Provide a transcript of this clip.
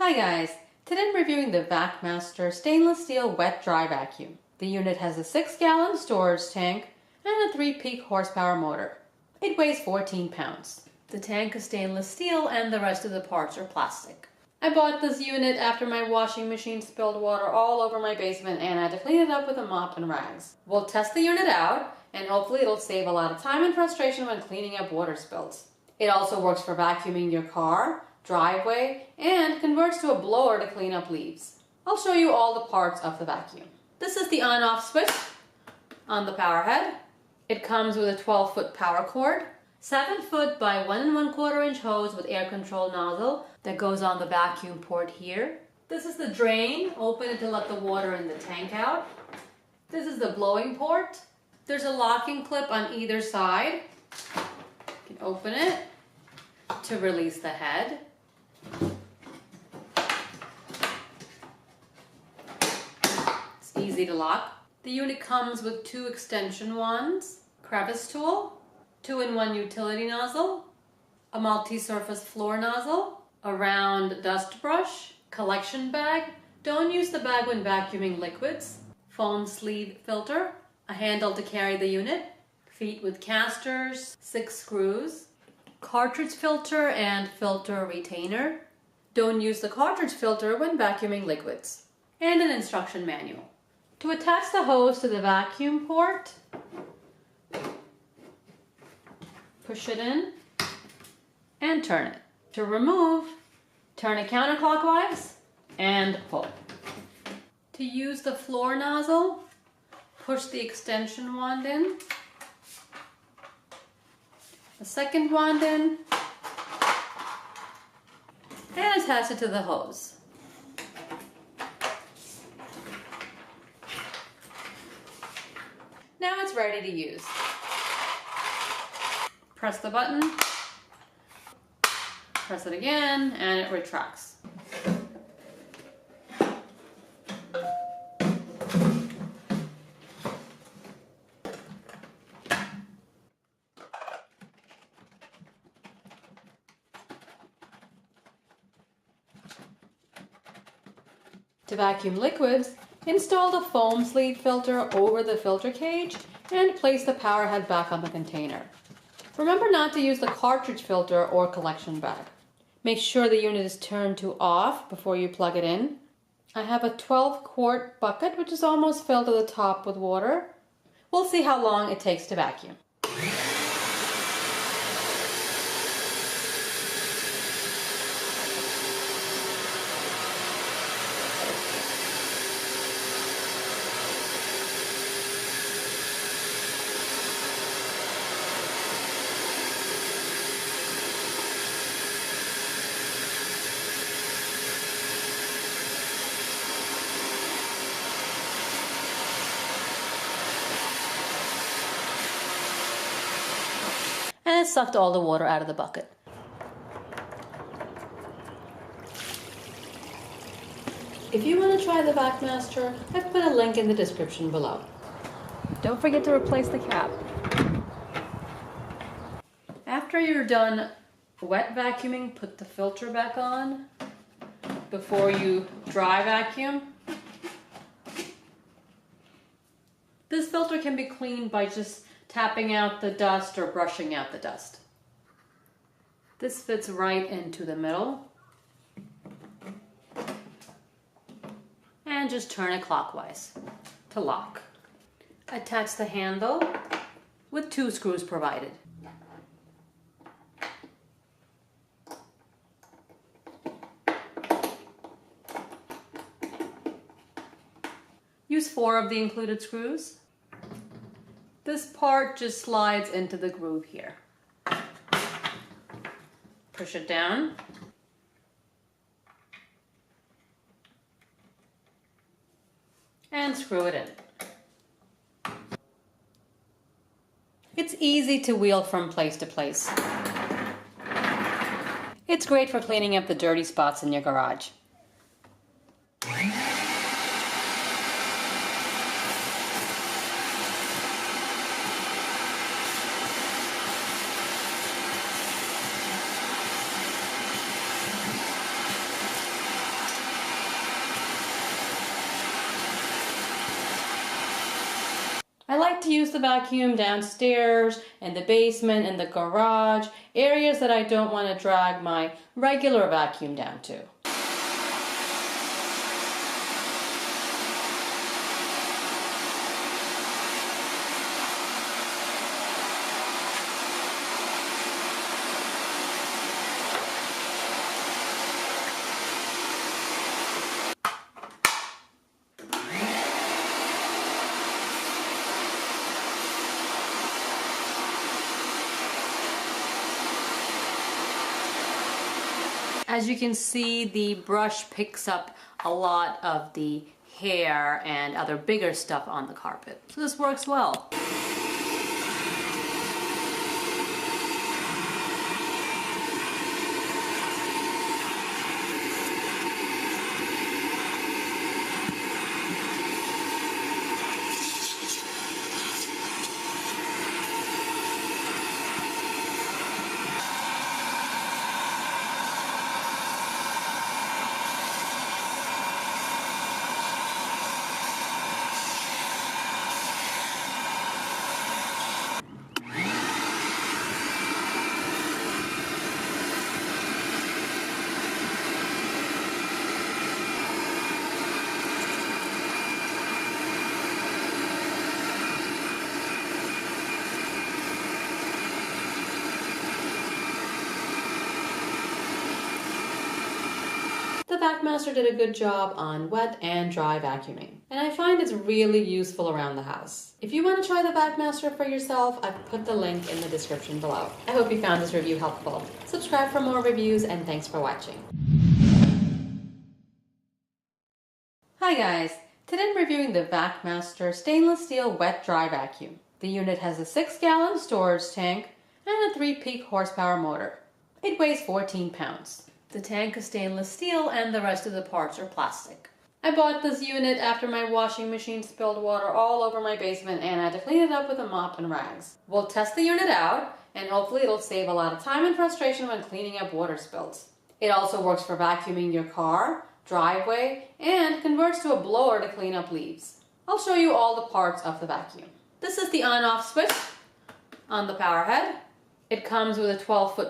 Hi guys, today I'm reviewing the Vacmaster stainless steel wet dry vacuum. The unit has a 6-gallon storage tank and a 3-peak horsepower motor. It weighs 14 pounds. The tank is stainless steel and the rest of the parts are plastic. I bought this unit after my washing machine spilled water all over my basement and I had to clean it up with a mop and rags. We'll test the unit out and hopefully it'll save a lot of time and frustration when cleaning up water spills. It also works for vacuuming your car, driveway, and converts to a blower to clean up leaves. I'll show you all the parts of the vacuum. This is the on-off switch on the power head. It comes with a 12-foot power cord, 7-foot by 1 1/4 inch hose with air control nozzle that goes on the vacuum port here. This is the drain, open it to let the water in the tank out. This is the blowing port. There's a locking clip on either side. You can open it to release the head. It's easy to lock. The unit comes with 2 extension wands, crevice tool, 2-in-1 utility nozzle, a multi-surface floor nozzle, a round dust brush, collection bag. Don't use the bag when vacuuming liquids, foam sleeve filter, a handle to carry the unit, feet with casters, 6 screws, cartridge filter and filter retainer. Don't use the cartridge filter when vacuuming liquids. And an instruction manual. To attach the hose to the vacuum port, push it in and turn it. To remove, turn it counterclockwise and pull. To use the floor nozzle, push the extension wand in, the second wand in, and attach it to the hose. Now it's ready to use. Press the button, press it again, and it retracts. To vacuum liquids, install the foam sleeve filter over the filter cage and place the power head back on the container. Remember not to use the cartridge filter or collection bag. Make sure the unit is turned to off before you plug it in. I have a 12-quart bucket which is almost filled to the top with water. We'll see how long it takes to vacuum. And it sucked all the water out of the bucket. If you want to try the Vacmaster, I've put a link in the description below. Don't forget to replace the cap. After you're done wet vacuuming, put the filter back on before you dry vacuum. This filter can be cleaned by just tapping out the dust or brushing out the dust. This fits right into the middle. And just turn it clockwise to lock. Attach the handle with 2 screws provided. Use 4 of the included screws. This part just slides into the groove here. Push it down. And screw it in. It's easy to wheel from place to place. It's great for cleaning up the dirty spots in your garage. use the vacuum downstairs, in the basement, in the garage, areas that I don't want to drag my regular vacuum down to. As you can see, the brush picks up a lot of the hair and other bigger stuff on the carpet. So this works well. The Vacmaster did a good job on wet and dry vacuuming, and I find it's really useful around the house. If you want to try the Vacmaster for yourself, I've put the link in the description below. I hope you found this review helpful. Subscribe for more reviews, and thanks for watching. Hi guys, today I'm reviewing the Vacmaster stainless steel wet dry vacuum. The unit has a 6-gallon storage tank and a 3-peak horsepower motor. It weighs 14 pounds. The tank is stainless steel and the rest of the parts are plastic. I bought this unit after my washing machine spilled water all over my basement and I had to clean it up with a mop and rags. We'll test the unit out and hopefully it'll save a lot of time and frustration when cleaning up water spills. It also works for vacuuming your car, driveway, and converts to a blower to clean up leaves. I'll show you all the parts of the vacuum. This is the on-off switch on the power head. It comes with a 12-foot